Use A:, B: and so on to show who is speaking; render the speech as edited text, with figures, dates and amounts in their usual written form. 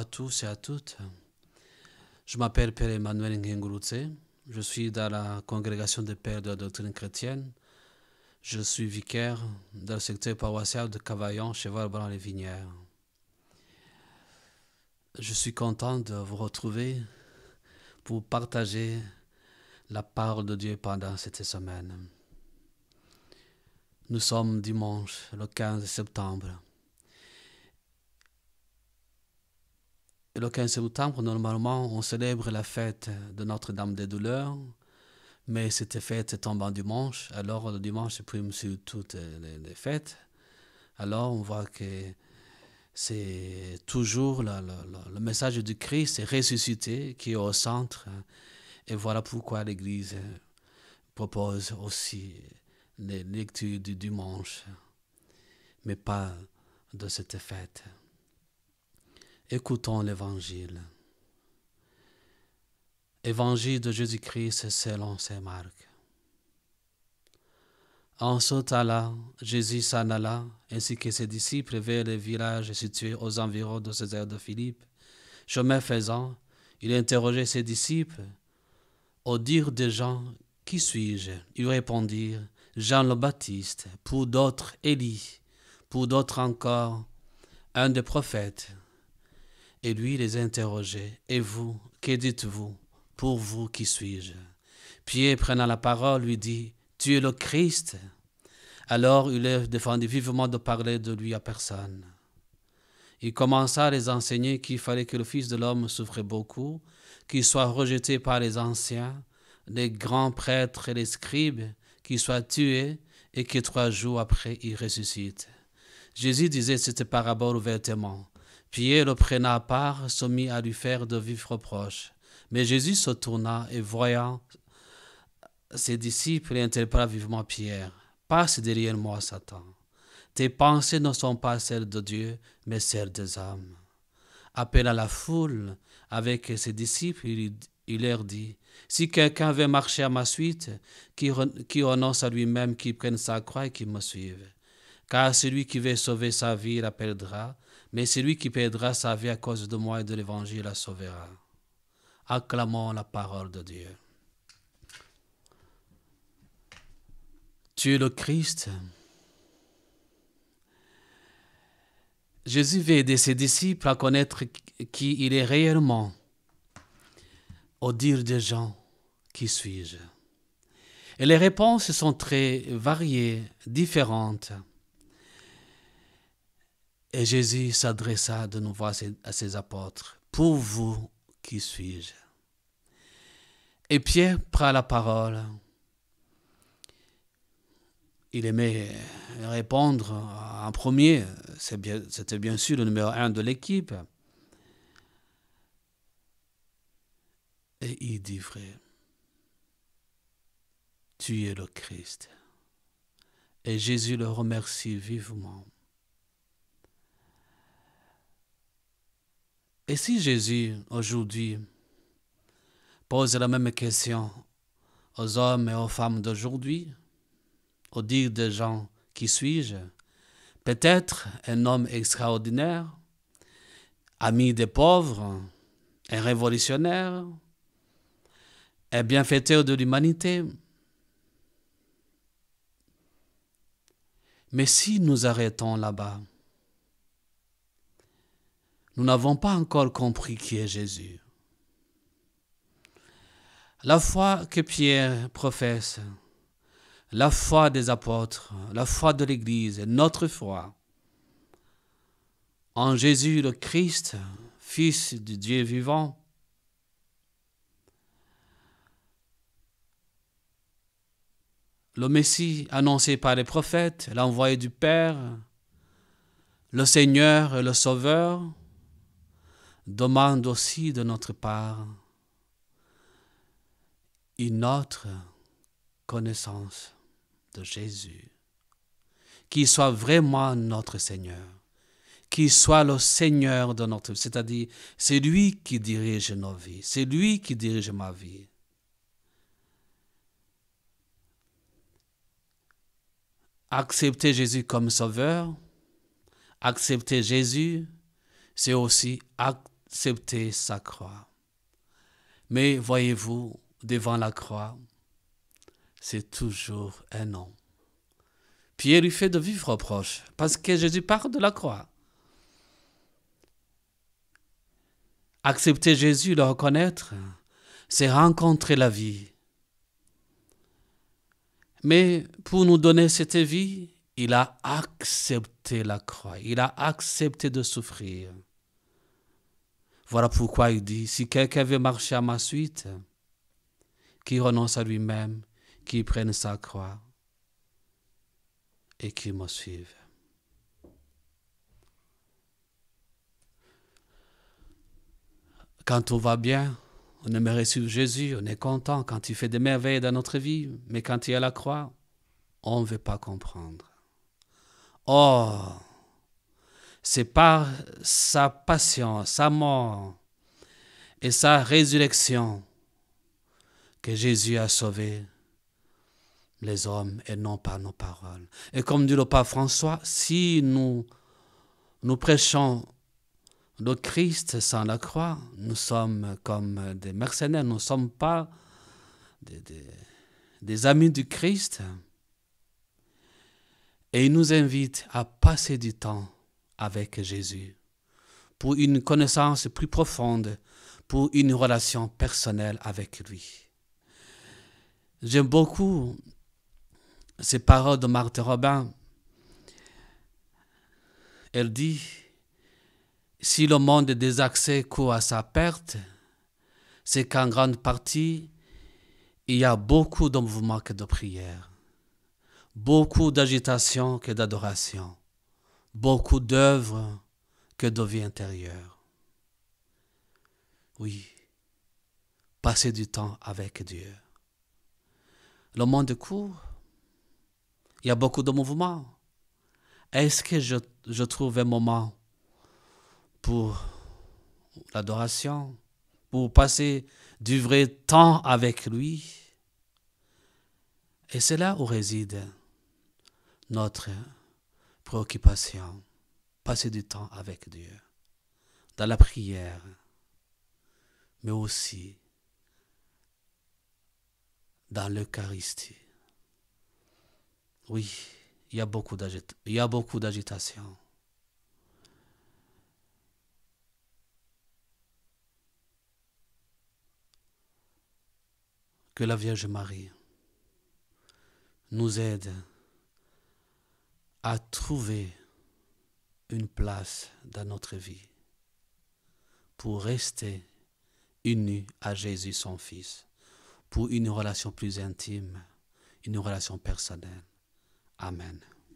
A: tous et à toutes. Je m'appelle Père Emmanuel Ngengurutse. Je suis dans la congrégation des Pères de la doctrine chrétienne. Je suis vicaire dans le secteur paroissial de Cavaillon, Cheval-Blanc-les-Vinières. Je suis content de vous retrouver pour partager la parole de Dieu pendant cette semaine. Nous sommes dimanche, le 15 septembre. Et le 15 septembre, normalement, on célèbre la fête de Notre-Dame des Douleurs, mais cette fête tombe en dimanche, alors le dimanche prime sur toutes les fêtes. Alors on voit que c'est toujours le message du Christ ressuscité qui est au centre. Et voilà pourquoi l'Église propose aussi les lectures du dimanche, mais pas de cette fête. Écoutons l'Évangile. Évangile de Jésus-Christ selon saint Marc. En ce temps-là, Jésus s'en alla, ainsi que ses disciples, vers les villages situés aux environs de César de Philippe. Chemin faisant, il interrogeait ses disciples. Au dire des gens, qui suis-je? Ils répondirent, Jean le Baptiste, pour d'autres Élie, pour d'autres encore, un des prophètes. Et lui les interrogeait, et vous, que dites-vous? Pour vous, qui suis-je? Pierre, prenant la parole, lui dit, tu es le Christ. Alors il leur défendit vivement de parler de lui à personne. Il commença à les enseigner qu'il fallait que le Fils de l'homme souffre beaucoup, qu'il soit rejeté par les anciens, les grands prêtres et les scribes, qu'il soit tué et que 3 jours après il ressuscite. Jésus disait cette parabole ouvertement. Pierre, le prenant à part, se mit à lui faire de vifs reproches. Mais Jésus se tourna et voyant ses disciples, interpella vivement Pierre. Passe derrière moi, Satan. Tes pensées ne sont pas celles de Dieu, mais celles des hommes. Appelant la foule avec ses disciples, il leur dit, si quelqu'un veut marcher à ma suite, qui renonce à lui-même, qui prenne sa croix et qui me suive. Car celui qui veut sauver sa vie la perdra, mais celui qui perdra sa vie à cause de moi et de l'Évangile la sauvera. Acclamons la parole de Dieu. Tu es le Christ. Jésus veut aider ses disciples à connaître qui il est réellement. Au dire des gens, qui suis-je? Et les réponses sont très variées, différentes. Et Jésus s'adressa de nouveau à ses apôtres. Pour vous, qui suis-je? Et Pierre prend la parole. Il aimait répondre en premier. C'était bien sûr le numéro 1 de l'équipe. Et il dit, frère, tu es le Christ. Et Jésus le remercie vivement. Et si Jésus, aujourd'hui, pose la même question aux hommes et aux femmes d'aujourd'hui, au dire des gens, qui suis-je? Peut-être un homme extraordinaire, ami des pauvres, un révolutionnaire, un bienfaiteur de l'humanité. Mais si nous arrêtons là-bas, nous n'avons pas encore compris qui est Jésus. La foi que Pierre professe, la foi des apôtres, la foi de l'Église, notre foi en Jésus le Christ, Fils du Dieu vivant, le Messie annoncé par les prophètes, l'envoyé du Père, le Seigneur et le Sauveur, demande aussi de notre part une autre connaissance de Jésus, qui soit vraiment notre Seigneur, qui soit le Seigneur de notre vie, c'est-à-dire c'est lui qui dirige nos vies, c'est lui qui dirige ma vie. Accepter Jésus comme Sauveur, accepter Jésus, c'est aussi accepter sa croix. Mais voyez-vous, devant la croix, c'est toujours un non. Pierre lui fait de vifs reproches parce que Jésus parle de la croix. Accepter Jésus, le reconnaître, c'est rencontrer la vie. Mais pour nous donner cette vie, il a accepté la croix. Il a accepté de souffrir. Voilà pourquoi il dit, si quelqu'un veut marcher à ma suite, qu'il renonce à lui-même, qu'il prenne sa croix et qu'il me suive. Quand tout va bien, on aimerait suivre Jésus, on est content quand il fait des merveilles dans notre vie, mais quand il est à la croix, on ne veut pas comprendre. Or, c'est par sa passion, sa mort et sa résurrection que Jésus a sauvé les hommes et non par nos paroles. Et comme dit le pape François, si nous prêchons le Christ sans la croix, nous sommes comme des mercenaires, nous ne sommes pas des amis du Christ. Et il nous invite à passer du temps avec Jésus pour une connaissance plus profonde, pour une relation personnelle avec lui. J'aime beaucoup ces paroles de Marthe Robin. Elle dit, si le monde des accès court à sa perte, c'est qu'en grande partie, il y a beaucoup de mouvements que de prière, beaucoup d'agitation que d'adoration, beaucoup d'œuvres que de vie intérieure. Oui, passer du temps avec Dieu. Le monde court, il y a beaucoup de mouvements. Est-ce que je trouve un moment pour l'adoration, pour passer du vrai temps avec lui? Et c'est là où réside notre préoccupation, passer du temps avec Dieu, dans la prière, mais aussi dans l'Eucharistie. Oui, il y a beaucoup d'agitation. Que la Vierge Marie nous aide à trouver une place dans notre vie pour rester unis à Jésus son Fils, pour une relation plus intime, une relation personnelle. Amen.